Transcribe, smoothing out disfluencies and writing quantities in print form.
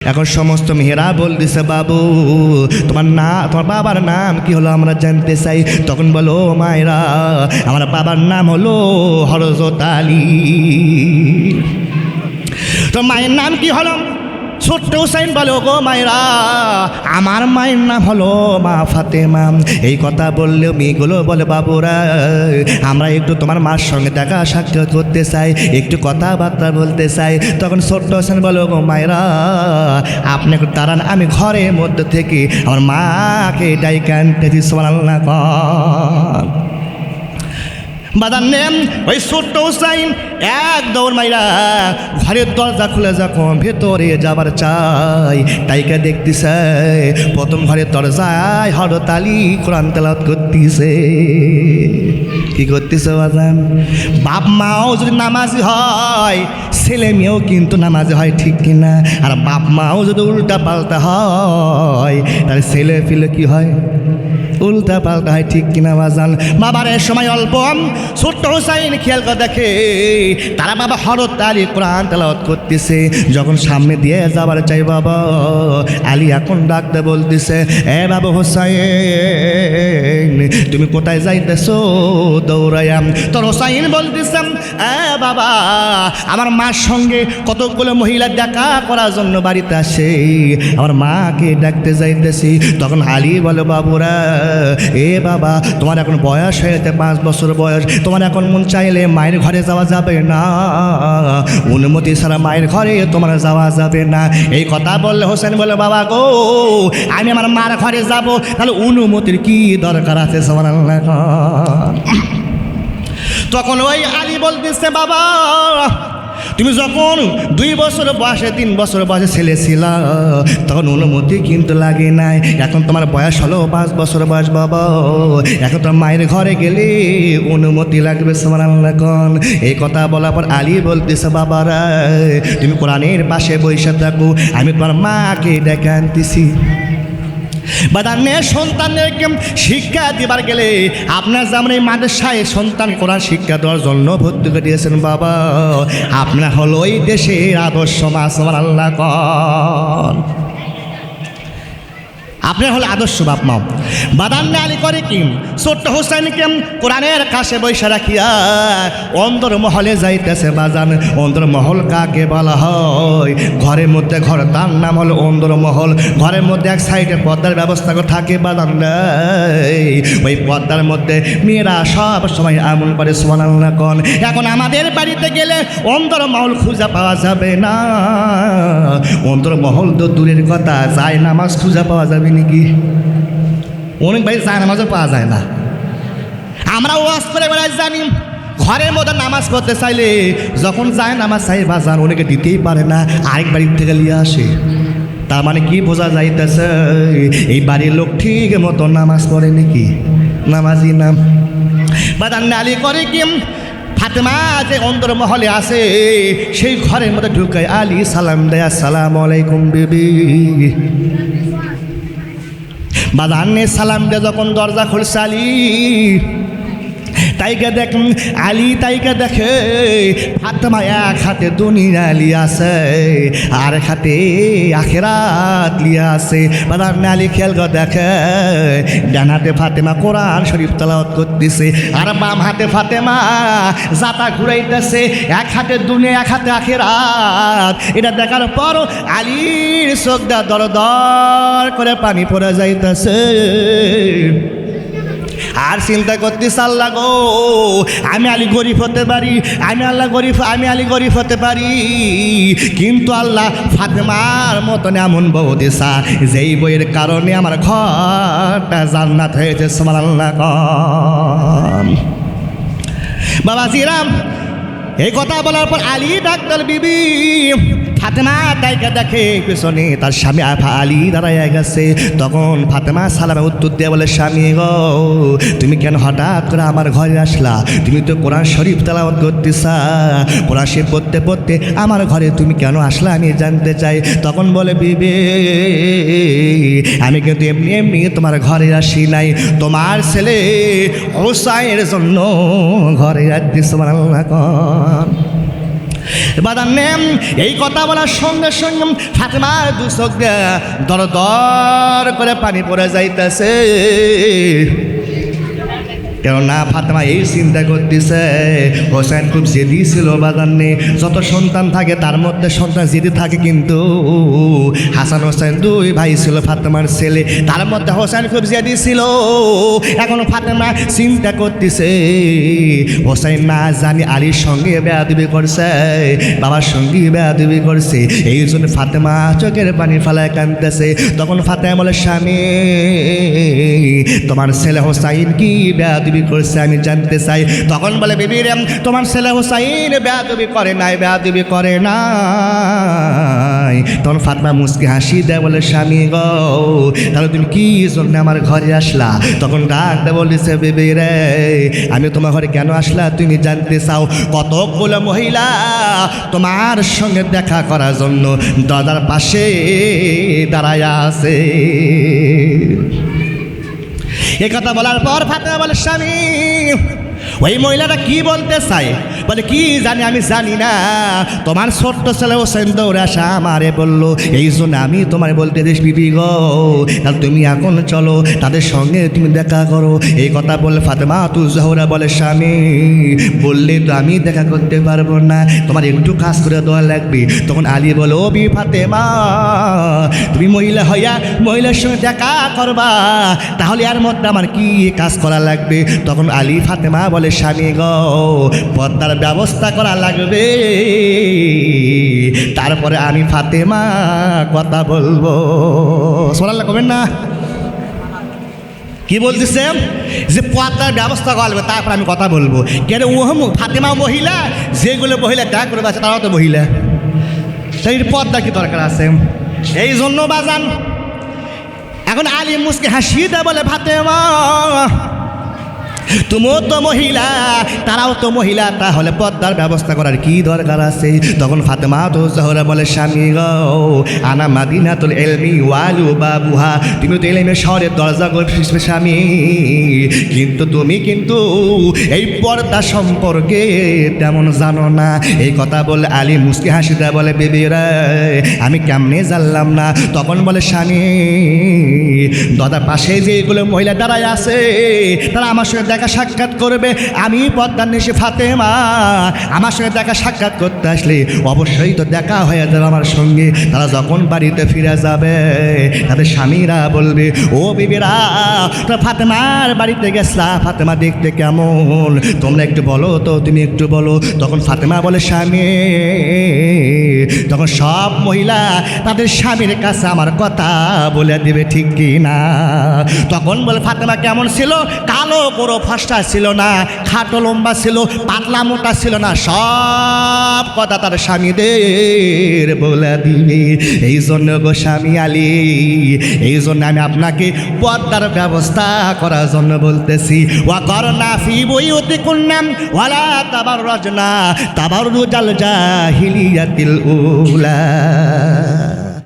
এখন সমস্ত মেয়েরা বলতেছে, বাবু তোমার বাবার নাম কি হলো আমরা জানতে চাই। তখন বলো, মায়েরা আমার বাবার নাম হলো হযরত আলী। তো মায়ের নাম কি হলো? ছোট্ট হুসাইন বলো, গো মায়েরা আমার মায়ের নাম হলো মা ফাতেমা। এই কথা বললেও মেয়েগুলো বলে, বাবুরা আমরা একটু তোমার মার সঙ্গে দেখা সাক্ষাৎ করতে চাই, একটু কথাবার্তা বলতে চাই। তখন ছোট্ট হোসেন বলো, গো মায়েরা আপনি একটু দাঁড়ান, আমি ঘরের মধ্যে থেকে আমার মাকে ডাইকে আনতেছি। সুবহানাল্লাহ। বাদান নেম ওই ছোট্ট হুসাইন এক দৌড় মাইরা ঘরের দরজা খুলে যখন ভেতরে যাবার চাই, তাইকে দেখতেছে প্রথম ঘরের দরজায় হযরত আলী কোরআন তেলাওয়াত করতেছে। কি করতেছে বাজান? বাপ মাও যদি নামাজি হয়, ছেলে মেয়েও কিন্তু নামাজি হয়, ঠিক কিনা? আর বাপ মাও যদি উল্টা পাল্টা হয়, তাহলে ছেলে পিলে কি হয়? উল্টা পাল্টা হয়, ঠিক কিনা বাজান? বাবার এ সময় অল্প ছোট্ট হুসাইন খেয়াল করে দেখে তারা বাবা হযরত আলী কোরআন তেলাওয়াত করতেছে। যখন সামনে দিয়ে যাবার চাই, বাবা আলী এখন ডাকতে বলতেছে, এ বাবা হুসাইন তুমি কোথায় যাইতেছো দৌড়াইয়াম? তোর হুসাইন বলতেছে, এ বাবা আমার মার সঙ্গে কতগুলো মহিলা দেখা করার জন্য বাড়িতে আসে, আমার মাকে ডাকতে যাইতেছি। তখন আলী বলে, বাবুরা এ বাবা তোমার এখন বয়স হয়েছে 5 বছর বয়স, তোমার এখন মন চাইলে মায়ের ঘরে যাওয়া যাবে না, অনুমতি ছাড়া মায়ের ঘরে তোমার যাওয়া যাবে না। এই কথা বললে হোসেন বলে, বাবা গো আমি আমার মার ঘরে যাব, তাহলে অনুমতির কি দরকার আছে? সুবহানাল্লাহ। তখন ওই আলী বলতেছে, বাবা তুমি যখন 2 বছর বয়সে 3 বছর বয়সে ছেলে ছিল তখন অনুমতি কিন্তু লাগে নাই, এখন তোমার বয়স হলো 5 বছর বয়স বাবা, এখন তোমার মায়ের ঘরে গেলে অনুমতি লাগবে। সুবহানাল্লাহ। এই কথা বলার পর আলী বলতেছে, বাবারা তুমি কোরআনের পাশে বসে থাকো, আমি তোমার মাকে ডেকে আনতেছি। বাদানের সন্তানদেরকে শিক্ষা দিবার গেলে আপনার যেমন এই মাদ্রাসায় সন্তান কোরআন শিক্ষা দেওয়ার জন্য ভর্তি করে দিয়েছেন, বাবা আপনার হলো এই দেশের আদর্শ মা। সুবহানাল্লাহ। আপনার হলো আদর্শ বাপ মা। বাদান্নে আলী করে কি ছোট্ট হুসাইনকে কোরআনের কাছে বৈশা রাখিয়া অন্দর মহলে যাইতেছে। বাজান অন্দর মহল কাকে বলা হয়? ঘরের মধ্যে ঘর, তার নাম হলো অন্দর মহল। ঘরের মধ্যে এক সাইডে পর্দার ব্যবস্থা করে থাকে বাজান, ওই পর্দার মধ্যে মেয়েরা সব সময় আমল করে। সুবহানাল্লাহ। এখন আমাদের বাড়িতে গেলে অন্দর মহল খুঁজে পাওয়া যাবে না, অন্দর মহল তো দূরের কথা, যায় নামাজ খুঁজে পাওয়া যাবে নাকি? অনেক ভাই যায় নামাজও পাওয়া যায় না। আমরা ওয়াজ করে বেড়াই জানি, ঘরের মধ্যে নামাজ পড়তে চাইলে যখন যায় নামাজ চাই বাজার অনেকে দিতেই পারে না, আরেক বাড়ির থেকে নিয়ে আসে। তার মানে কি বোঝা যাইতেছে? এই বাড়ির লোক ঠিক মতো নামাজ পড়ে নাকি? নামাজি নাম বাদান্নে আলী করে কি ফাতেমা যে অন্দর মহলে আসে সেই ঘরের মধ্যে ঢুকায় আলী সালাম দেয়, আসসালামু আলাইকুম বিবি। বাদান্নে সালাম দিয়ে যখন দরজা খুলছে আলী তাইকে দেখ আলী তাইকে দেখে ফাতেমা এক হাতে দুনিয়া লিয়া আছে আর এক হাতে আখিরাত লিয়া আছে। বাদান্নে আলী খেয়াল করে দেখে ডান হাতে ফাতেমা কোরআন শরীফ তেলাওয়াত করতেছে আর বাম হাতে ফাতেমা জাতা ঘুরাইতেছে, এক হাতে দুনিয়া এক হাতে আখিরাত। এটা দেখার পর আলীর চোখ দা দর দর করে পানি পড়ে যাইতেছে। আর চিন্তা করতেছে, আল্লাহ গো আমি আলী গরিব হতে পারি, আমি আলী গরিব হতে পারি, কিন্তু আল্লাহ ফাতেমার মতন এমন বউ দিছা যেই বইয়ের কারণে আমার ঘরটা জান্নাত হয়েছে। সুবহানাল্লাহ। বাবা জিরাম এই কথা বলার পর আলী ডাক্তার বিবি ফাতেমা তাইকে দেখে পেছনে তার স্বামী আলী দাঁড়াইয়া গেছে। তখন ফাতেমা সালামে উত্তর দিয়ে বলে, স্বামী গো তুমি কেন হঠাৎ করে আমার ঘরে আসলা? তুমি তো কোরআন শরীফ তেলাওয়াত করতেছা, কোরআন শরীফ পড়তে পড়তে আমার ঘরে তুমি কেন আসলা আমি জানতে চাই। তখন বলে, বিবি আমি কিন্তু এমনি এমনি তোমার ঘরে আসি নাই, তোমার ছেলে হুসাইনের জন্য ঘরে আসছি। সুবহানাল্লাহ। বাদান নেম এই কথা বলার সঙ্গে সঙ্গে ফাতেমার দু চোখ দিয়ে দর দর করে পানি পড়ে যাইতেছে। কেননা ফাতেমা এই চিন্তা করতেছে হোসেন খুব জেদি ছিল বাজানে, যত সন্তান থাকে তার মধ্যে সন্তান জেদি থাকে, কিন্তু হাসান হোসেন দুই ভাই ছিল ফাতেমার ছেলে, তার মধ্যে হোসেন খুব জেদি ছিল। এখন ফাতেমা চিন্তা করতেছে হোসেন না জানি আলীর সঙ্গে বেয়াদবি করছে, বাবার সঙ্গে বেয়াদবি করছে, এই জন্য ফাতেমা চোখের পানি ফেলায় কাঁদতেছে। তখন ফাতেমা বলে স্বামী তোমার ছেলে হোসাইন কি বেয়াদবি করছে আমি জানতে চাই। তখন বলে বিবি রে তোমার ছেলে হোসাইন বেয়াদবি করে নাই, বেয়াদবি করে নাই। তখন ফাতেমা মুচকি হাসি দেয় বলে স্বামী গো তাহলে তুমি কি জন্য আমার ঘরে আসলা? তখন ডাকতে বলেছে বিবি রে আমি তোমার ঘরে কেন আসলা তুমি জানতে চাও? কতগুলো মহিলা তোমার সঙ্গে দেখা করার জন্য দরজার পাশে দাঁড়ায় আছে। এ কথা বলার পর ফাতেমা বলে স্বামী ওই মহিলাটা কি বলতে চায়? বলে কি জানি আমি জানি না, তোমার ছোট্ট ছেলে হোসেন দৌড়ে আসা আমারে বললো, এই জন্য আমি তোমার বলতে দিস বিবি গো তাহলে তুমি এখন চলো তাদের সঙ্গে তুমি দেখা করো। এই কথা বলে ফাতেমা তু জহরা বলে স্বামী বললে তো আমি দেখা করতে পারবো না, তোমার একটু কাজ করে দেওয়া লাগবে। তখন আলী বলে ও বি ফাতেমা তুমি মহিলা হইয়া মহিলার সঙ্গে দেখা করবা, তাহলে এর মধ্যে আমার কি কাজ করা লাগবে? তখন আলী ফাতেমা বলে স্বামী গো পর্দার ব্যবস্থা করা লাগবে, তারপরে আমি ফাতেমা কথা বলবো। সোনাল্লাহ করবেন না কি বলতেছে যে পর্দার ব্যবস্থা করা লাগবে তারপর আমি কথা বলবো। কেন ও ফাতেমা মহিলা, যেগুলো মহিলা দেখা করে আছে তারাও তো মহিলা, সেই পর্দা কি দরকার আছে? এই জন্য বাজান এখন আলী মুসকে হাসি দেয় বলে ফাতেমা তুমিও তো মহিলা তারাও তো মহিলা, তাহলে পর্দার ব্যবস্থা করার কি দরকার আছে? তখন ফাতেমা তো জহরা বলে স্বামী গো আনা মাদিনাতুল ইলমি ওয়ালু বাবুহা, তুমি তো ইলমের শহরের দরজা করছিস স্বামী, কিন্তু তুমি কিন্তু এই পর্দা সম্পর্কে তেমন জানো না। এই কথা বলে আলী মুসকি হাসি দেয় বলে বেবি রে আমি কেমনে জানলাম না? তখন বলে স্বামী দাদার পাশে যেগুলো মহিলা দাঁড়ায় আছে তারা আমার সঙ্গে দেখা সাক্ষাৎ করবে, আমি পর্দার নিশে ফাতেমা আমার সঙ্গে দেখা সাক্ষাৎ করতে আসলে অবশ্যই তো দেখা হয়ে যাবে আমার সঙ্গে। তারা যখন বাড়িতে ফিরে যাবে তাদের স্বামীরা বলবে ও বিবিরা তো ফাতেমার বাড়িতে গেছলা, ফাতেমা দেখতে কেমন তোমরা একটু বলো তো, তুমি একটু বলো। তখন ফাতেমা বলে স্বামী, তখন সব মহিলা তাদের স্বামীর কাছে আমার কথা বলে দেবে ঠিক কি না। তখন বলে ফাতেমা কেমন ছিল? কালো বড় ফাঁসটা ছিল না, খাটো লম্বা ছিল, পাতলা মোটা ছিল না, সব কথা তার স্বামীদের বলে দিবে। এই জন্য গো স্বামী আলী, এই জন্য আমি আপনাকে পর্দার ব্যবস্থা করার জন্য বলতেছি ওয়া করনা ফি বুয়ুতিকুন্না ওয়ালা তাবাররাজনা তাবাররুজাল জাহিলিয়াতিল উলা।